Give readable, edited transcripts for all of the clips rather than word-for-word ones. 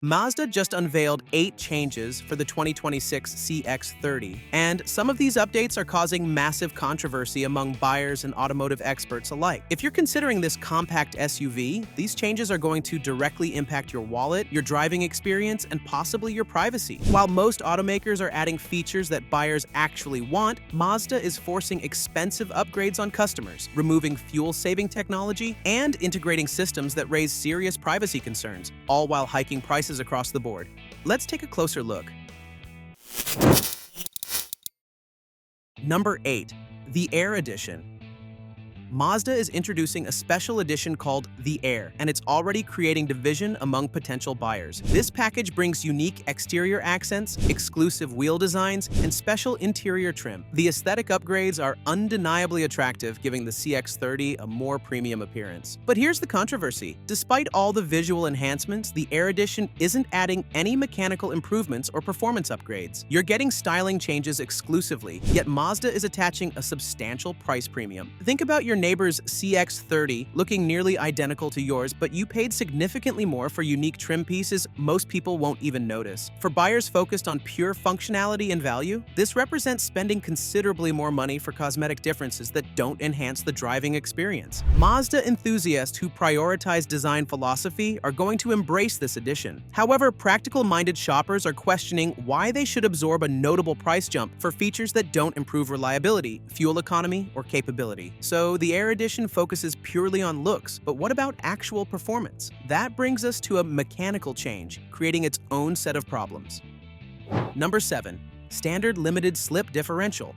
Mazda just unveiled 8 changes for the 2026 CX-30, and some of these updates are causing massive controversy among buyers and automotive experts alike. If you're considering this compact SUV, these changes are going to directly impact your wallet, your driving experience, and possibly your privacy. While most automakers are adding features that buyers actually want, Mazda is forcing expensive upgrades on customers, removing fuel-saving technology, and integrating systems that raise serious privacy concerns, all while hiking prices across the board. Let's take a closer look. Number 8. The Air Edition. Mazda is introducing a special edition called the Air, and it's already creating division among potential buyers. This package brings unique exterior accents, exclusive wheel designs, and special interior trim. The aesthetic upgrades are undeniably attractive, giving the CX-30 a more premium appearance. But here's the controversy. Despite all the visual enhancements, the Air Edition isn't adding any mechanical improvements or performance upgrades. You're getting styling changes exclusively, yet Mazda is attaching a substantial price premium. Think about your neighbor's CX-30 looking nearly identical to yours, but you paid significantly more for unique trim pieces most people won't even notice. For buyers focused on pure functionality and value, this represents spending considerably more money for cosmetic differences that don't enhance the driving experience. Mazda enthusiasts who prioritize design philosophy are going to embrace this addition. However, practical-minded shoppers are questioning why they should absorb a notable price jump for features that don't improve reliability, fuel economy, or capability. So the Air Edition focuses purely on looks, but what about actual performance? That brings us to a mechanical change, creating its own set of problems. Number 7. Standard Limited Slip Differential.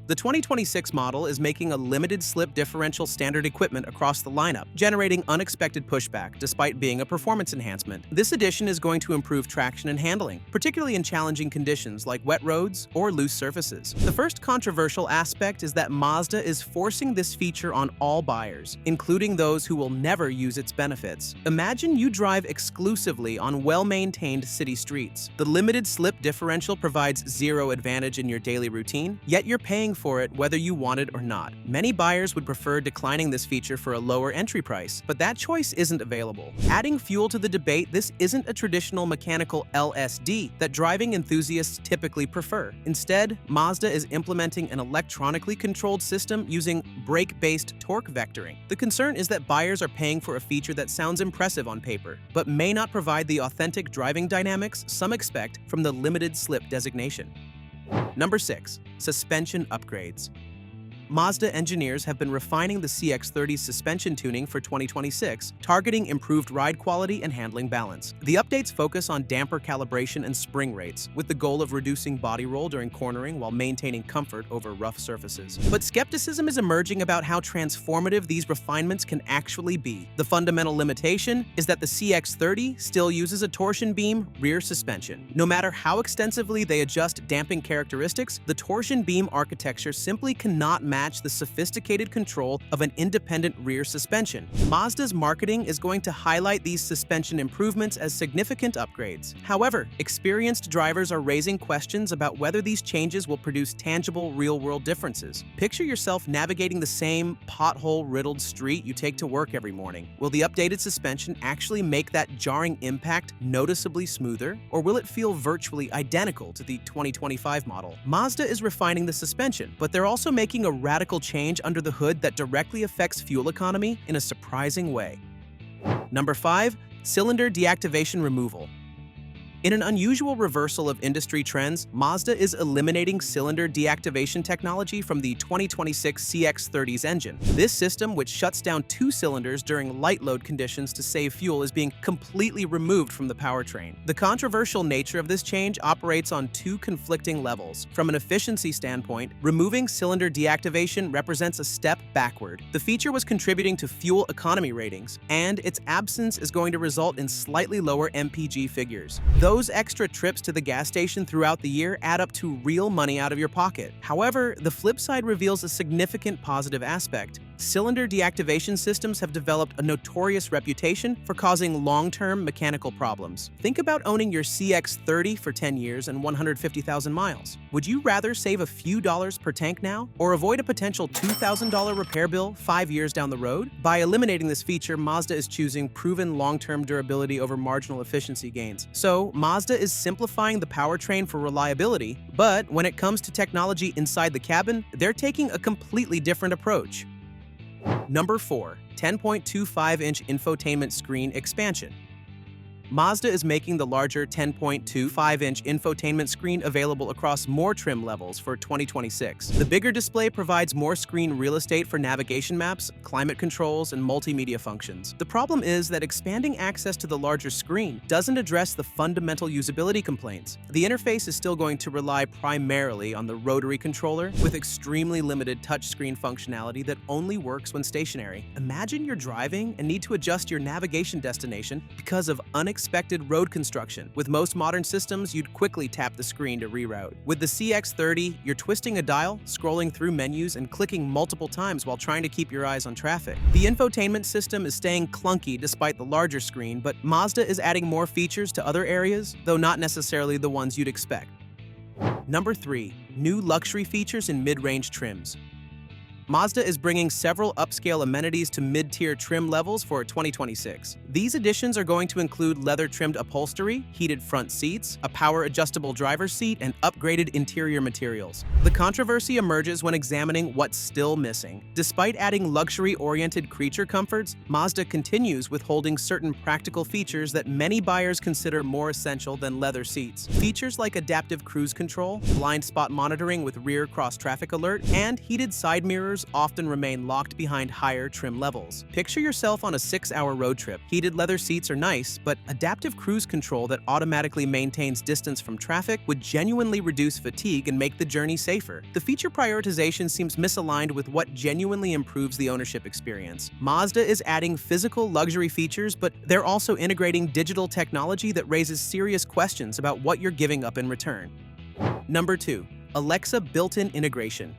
The 2026 model is making a limited slip differential standard equipment across the lineup, generating unexpected pushback despite being a performance enhancement. This addition is going to improve traction and handling, particularly in challenging conditions like wet roads or loose surfaces. The first controversial aspect is that Mazda is forcing this feature on all buyers, including those who will never use its benefits. Imagine you drive exclusively on well-maintained city streets. The limited slip differential provides zero advantage in your daily routine, yet you're paying for it whether you want it or not. Many buyers would prefer declining this feature for a lower entry price, but that choice isn't available. Adding fuel to the debate, this isn't a traditional mechanical LSD that driving enthusiasts typically prefer. Instead, Mazda is implementing an electronically controlled system using brake-based torque vectoring. The concern is that buyers are paying for a feature that sounds impressive on paper, but may not provide the authentic driving dynamics some expect from the limited slip designation. Number 6. Suspension upgrades. Mazda engineers have been refining the CX-30's suspension tuning for 2026, targeting improved ride quality and handling balance. The updates focus on damper calibration and spring rates, with the goal of reducing body roll during cornering while maintaining comfort over rough surfaces. But skepticism is emerging about how transformative these refinements can actually be. The fundamental limitation is that the CX-30 still uses a torsion beam rear suspension. No matter how extensively they adjust damping characteristics, the torsion beam architecture simply cannot match the sophisticated control of an independent rear suspension. Mazda's marketing is going to highlight these suspension improvements as significant upgrades. However, experienced drivers are raising questions about whether these changes will produce tangible real-world differences. Picture yourself navigating the same pothole-riddled street you take to work every morning. Will the updated suspension actually make that jarring impact noticeably smoother, or will it feel virtually identical to the 2025 model? Mazda is refining the suspension, but they're also making a radical change under the hood that directly affects fuel economy in a surprising way. Number 5. Cylinder deactivation removal. In an unusual reversal of industry trends, Mazda is eliminating cylinder deactivation technology from the 2026 CX-30's engine. This system, which shuts down 2 cylinders during light load conditions to save fuel, is being completely removed from the powertrain. The controversial nature of this change operates on 2 conflicting levels. From an efficiency standpoint, removing cylinder deactivation represents a step backward. The feature was contributing to fuel economy ratings, and its absence is going to result in slightly lower MPG figures. Those extra trips to the gas station throughout the year add up to real money out of your pocket. However, the flip side reveals a significant positive aspect. cylinder deactivation systems have developed a notorious reputation for causing long-term mechanical problems. Think about owning your CX-30 for 10 years and 150,000 miles. Would you rather save a few dollars per tank now, or avoid a potential $2,000 repair bill 5 years down the road? By eliminating this feature, Mazda is choosing proven long-term durability over marginal efficiency gains. So, Mazda is simplifying the powertrain for reliability, but when it comes to technology inside the cabin, they're taking a completely different approach. Number 4. 10.25-inch infotainment screen expansion. Mazda is making the larger 10.25-inch infotainment screen available across more trim levels for 2026. The bigger display provides more screen real estate for navigation maps, climate controls, and multimedia functions. The problem is that expanding access to the larger screen doesn't address the fundamental usability complaints. The interface is still going to rely primarily on the rotary controller, with extremely limited touchscreen functionality that only works when stationary. Imagine you're driving and need to adjust your navigation destination because of unexpected road construction. With most modern systems, you'd quickly tap the screen to reroute. With the CX-30, you're twisting a dial, scrolling through menus, and clicking multiple times while trying to keep your eyes on traffic. The infotainment system is staying clunky despite the larger screen, but Mazda is adding more features to other areas, though not necessarily the ones you'd expect. Number 3. New luxury features in mid-range trims. Mazda is bringing several upscale amenities to mid-tier trim levels for 2026. These additions are going to include leather-trimmed upholstery, heated front seats, a power-adjustable driver's seat, and upgraded interior materials. The controversy emerges when examining what's still missing. Despite adding luxury-oriented creature comforts, Mazda continues withholding certain practical features that many buyers consider more essential than leather seats. Features like adaptive cruise control, blind spot monitoring with rear cross-traffic alert, and heated side mirrors often remain locked behind higher trim levels. Picture yourself on a 6-hour road trip. Heated leather seats are nice, but adaptive cruise control that automatically maintains distance from traffic would genuinely reduce fatigue and make the journey safer. The feature prioritization seems misaligned with what genuinely improves the ownership experience. Mazda is adding physical luxury features, but they're also integrating digital technology that raises serious questions about what you're giving up in return. Number 2. Alexa built-in integration.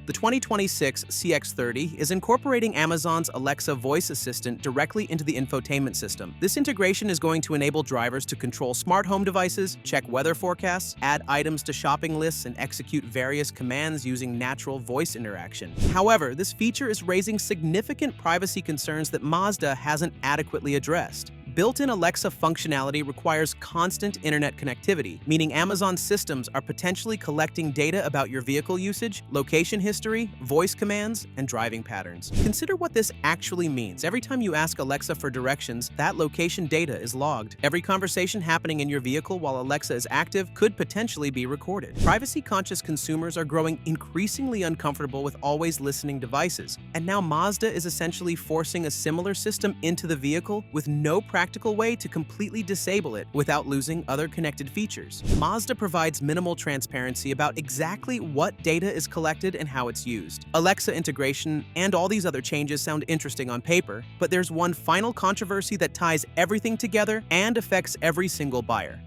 The 2026 CX-30 is incorporating Amazon's Alexa voice assistant directly into the infotainment system. This integration is going to enable drivers to control smart home devices, check weather forecasts, add items to shopping lists, and execute various commands using natural voice interaction. However, this feature is raising significant privacy concerns that Mazda hasn't adequately addressed. Built-in Alexa functionality requires constant internet connectivity, meaning Amazon systems are potentially collecting data about your vehicle usage, location history, voice commands, and driving patterns. Consider what this actually means. Every time you ask Alexa for directions, that location data is logged. Every conversation happening in your vehicle while Alexa is active could potentially be recorded. Privacy-conscious consumers are growing increasingly uncomfortable with always listening devices, and now Mazda is essentially forcing a similar system into the vehicle with no practical way to completely disable it without losing other connected features. Mazda provides minimal transparency about exactly what data is collected and how it's used. Alexa integration and all these other changes sound interesting on paper, but there's one final controversy that ties everything together and affects every single buyer.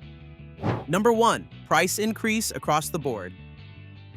Number 1. Price increase across the board.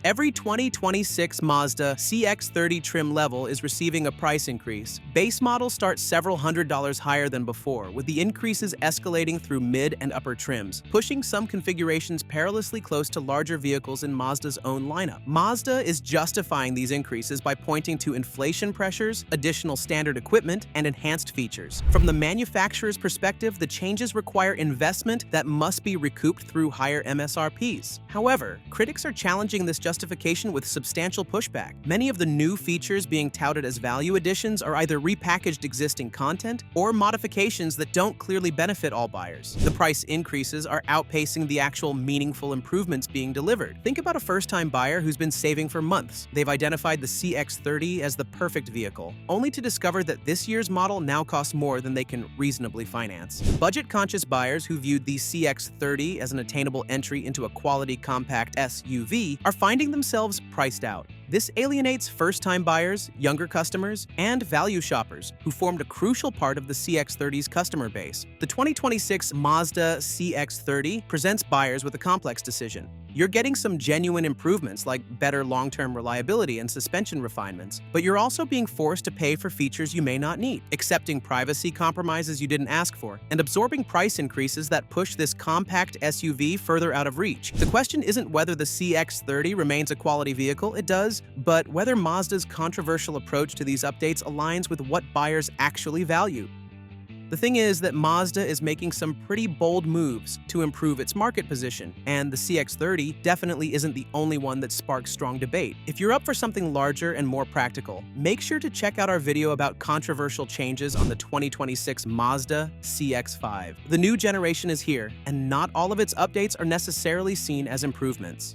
Every 2026 Mazda CX-30 trim level is receiving a price increase. Base models start several $100s higher than before, with the increases escalating through mid and upper trims, pushing some configurations perilously close to larger vehicles in Mazda's own lineup. Mazda is justifying these increases by pointing to inflation pressures, additional standard equipment, and enhanced features. From the manufacturer's perspective, the changes require investment that must be recouped through higher MSRPs. However, critics are challenging this justification with substantial pushback. Many of the new features being touted as value additions are either repackaged existing content or modifications that don't clearly benefit all buyers. The price increases are outpacing the actual meaningful improvements being delivered. Think about a first-time buyer who's been saving for months. They've identified the CX-30 as the perfect vehicle, only to discover that this year's model now costs more than they can reasonably finance. Budget-conscious buyers who viewed the CX-30 as an attainable entry into a quality compact SUV are finding themselves priced out. This alienates first-time buyers, younger customers, and value shoppers who formed a crucial part of the CX-30's customer base. The 2026 Mazda CX-30 presents buyers with a complex decision. You're getting some genuine improvements like better long-term reliability and suspension refinements, but you're also being forced to pay for features you may not need, accepting privacy compromises you didn't ask for, and absorbing price increases that push this compact SUV further out of reach. The question isn't whether the CX-30 remains a quality vehicle, it does, but whether Mazda's controversial approach to these updates aligns with what buyers actually value. The thing is that Mazda is making some pretty bold moves to improve its market position, and the CX-30 definitely isn't the only one that sparks strong debate. If you're up for something larger and more practical, make sure to check out our video about controversial changes on the 2026 Mazda CX-5. The new generation is here, and not all of its updates are necessarily seen as improvements.